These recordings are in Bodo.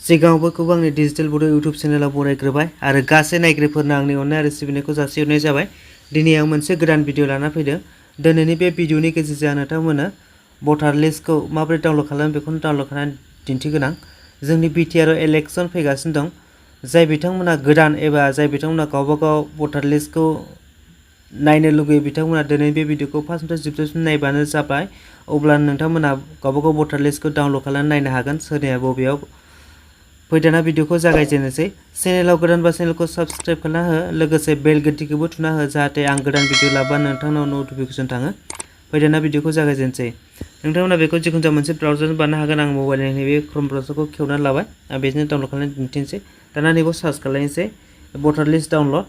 सिगाङावबो आंनि डिजिटेल बड' इउट्यूब चेनेलाव बरायग्रोबाय आरो गासै नायग्राफोरनो आंनि अननाय आरो सिबिनायखौ जासिहरनाय जाबाय। दिनै आं मोनसे गोदान भिडिअ लाना फैदों। दिनैनि बे भिडिअनि गेजेरजों आं नोंथांमोननो भटार लिस्टखौ माबोरै डाउनलड खालामो बेखौनो डाउनलड खालामनानै दिन्थिगोनां। जोंनि बिटिआरआव इलेक्सन फैगासिनो दं। जाय बिथांमोना गोदान एबा जाय बिथांमोना गावबागाव भटार लिस्टखौ नायनो लुगैयो बिथांमोना दिनै बे भिडिअखौ फार्स्टनिफ्राय जोबजासिम नायबानो जाबाय। अब्ला नोंथांमोना गावबागाव भटार लिस्टखौ डाउनलड खालामनानै नायनो हागोन सोरनिया बबेयाव। फैदाना भिडिअखौ जागायजेननोसै। चेनेलाव गोदानबा चेनेलखौ साबस्क्राइब खालामना हो, लोगोसे बेल घन्टीखौबो थुना हो जाहाथे आं गोदान भिडिअ लाबा नोंथांनाव नटिफिकेसन थाङो। फैदाना भिडिअखौ जागायजेननोसै। नोंथांमोना बेखौ जिखुनु जाया मोनसे ब्राउजारजों बानायनो हागोन। आं मबाइलनि नैबे क्रोम ब्राउजारखौ खेवनानै लाबाय। आं बेजोंनो डाउनलड खालामनानै दिन्थिनोसै। दाना नैबाव सार्च खालामनोसै भटार लिस्ट डाउनलड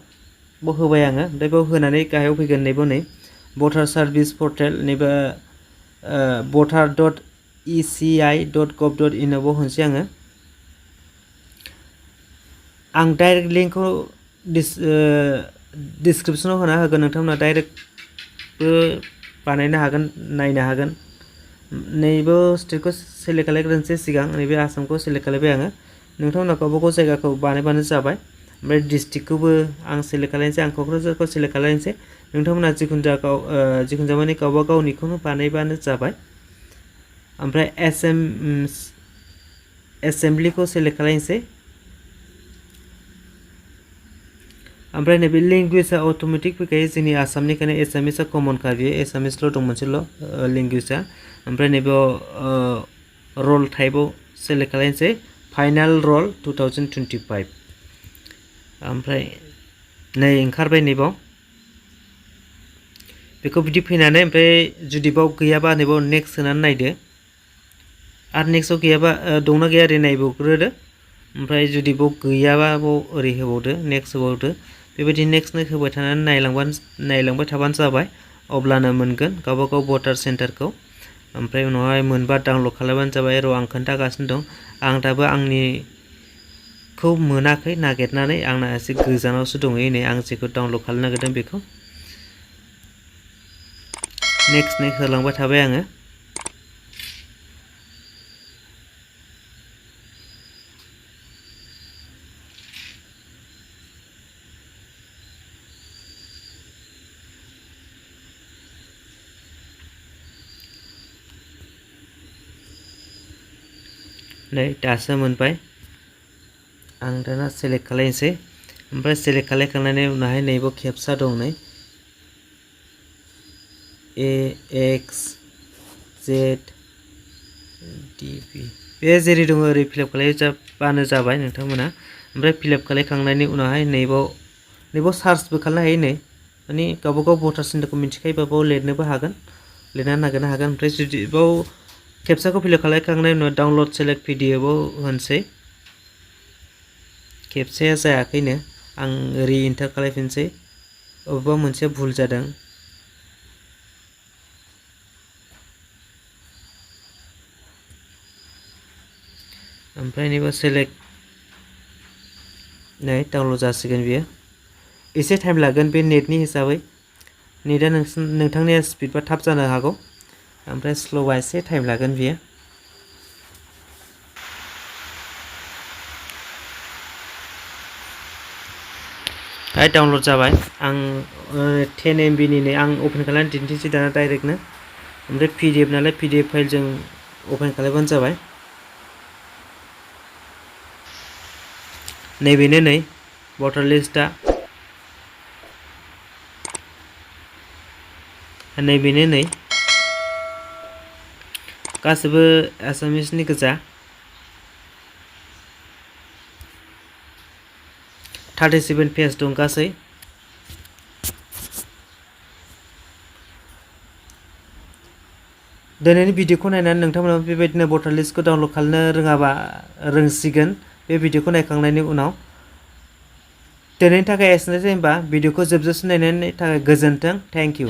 बाव होबाय आङो। ओमफ्राय बाव होनानै गाहायाव फैगोन नैबाव नै भटार सार्भिस पर्टेल नैबे voter.eci.gov.in आव होनोसै आङो। आं डाइरेक्ट लिंकखौ डिसक्रिप्शनाव होना होगोन। नोंथांमोना डाइरेक्टबो बानायनो हागोन, नायनो हागोन। नैबे स्टेटखौ सेलेक्ट खालामग्रोनोसै सिगां। नैबे आसामखौ सेलेक्ट खालामबाय आङो। नोंथांमोना गावबागाव जायगाखौ बानायबानो जाबाय। ओमफ्राय डिस्ट्रिक्टखौबो आं सेलेक्ट खालामनोसै। आं क'क्राझारखौ सेलेक्ट खालामनोसै। नोंथांमोना जिखुनु जाया माने गावबागावनिखौनो बानायबानो जाबाय। ओमफ्राय एसेम्बलिखौ सेलेक्ट खालामनोसै। ओमफ्राय नैबे लेंगुवेजआ अट'मेटिक फैखायो जोंनि आसामनिखायनो एसामिसआ कमनखा बेयो। एसामिसल' दं मोनसेल' लेंगुवेजआ। ओमफ्राय नैबेयाव रल टाइपआव सेलेक्ट खालामनोसै फाइनाल रल 2025। ओमफ्राय नै ओंखारबाय नैबाव। बेखौ बिदि फैनानै ओमफ्राय जुदि बाव गैयाबा नैबाव नेक्स्ट होनानै नायदो। आरो नेक्स्टआव गैयाबा दंना गैया ओरै नायबावग्रोदो। ओमफ्राय जुदि बाव गैयाबा बाव ओरै होबावदो, नेक्स्ट होबावदो। बेबायदि नेक्स्ट होबाय थानानै नायलांबाय थाबानो जाबाय। अब्लानो मोनगोन गावबागाव भटार सेन्टारखौ। ओमफ्राय उनावहाय मोनबा डाउनलड खालामबानो जाबाय। र' आं खोन्थागासिनो दं। आं दाबो आंनिखौ मोनाखै नागिरनानै। आंना एसे गोजानावसो दंहैयो नै आं जेखौ डाउनलड खालामनो नागिरदों बेखौ। नेक्स्ट होलांबाय थाबाय आङो। नै दासो मोनबाय। आं दाना सेलेक्ट खालामनोसै। ओमफ्राय सेलेक्ट खालामखांनायनि उनावहाय नैबाव केपचा दं नै AXZDB। बे जेरै दङ ओरै फिलआप खालामबानो जाबाय नोंथांमोना। ओमफ्राय फिलआप खालामखांनायनि उनावहाय नैबाव सार्चबो खालामनो हायो नै। माने गावबागाव भटार सेन्टारखौ मिथिखायोबा बाव लिरनोबो हागोन, लिरनानै नागिरनो हागोन। ओमफ्राय जुदि बाव केपचाखौ फिलआप खालामखांनायनि उनाव डाउनलड सेलेक्ट पिडिएफआव होनोसै। केपचाया जायाखैनो। आं रि एन्टार खालामफिनसै। अबेबा मोनसे भुल जादों। ओमफ्राय नैबाव सेलेक्ट नै डाउनलड जासिगोन बियो। एसे टाइम लागोन बे नेटनि हिसाबै। नेटआ नोंथांनिया स्पिडबा थाब जानो हागौ। ओमफ्राय स्ल'बा एसे टाइम लागोन बियो। डाउनलड जाबाय। आं 10 MB नि आं अपेन खालामनानै दिन्थिसै दाना डाइरेक्टनो। ओमफ्राय पिडिएफ नालाय पिडिएफ फाइलजों अपेन खालामबानो जाबाय। नैबेनो नै भटार लिस्टआ। नैबेनो नै गासिबो एसामिसनि गोजा। 37 पेज दं गासै। दिनैनि भिडिअखौ नायनानै नोंथांमोनाबो बेबायदिनो भटार लिस्टखौ डाउनलड खालामनो रोङाबा रोंसिगोन बे भिडिअखौ नायखांनायनि उनाव। दिनैनि थाखाय एसेनोसै होनबा भिडिअखौ जोबजासिम नायनायनि थाखाय गोजोन्थों। Thank you.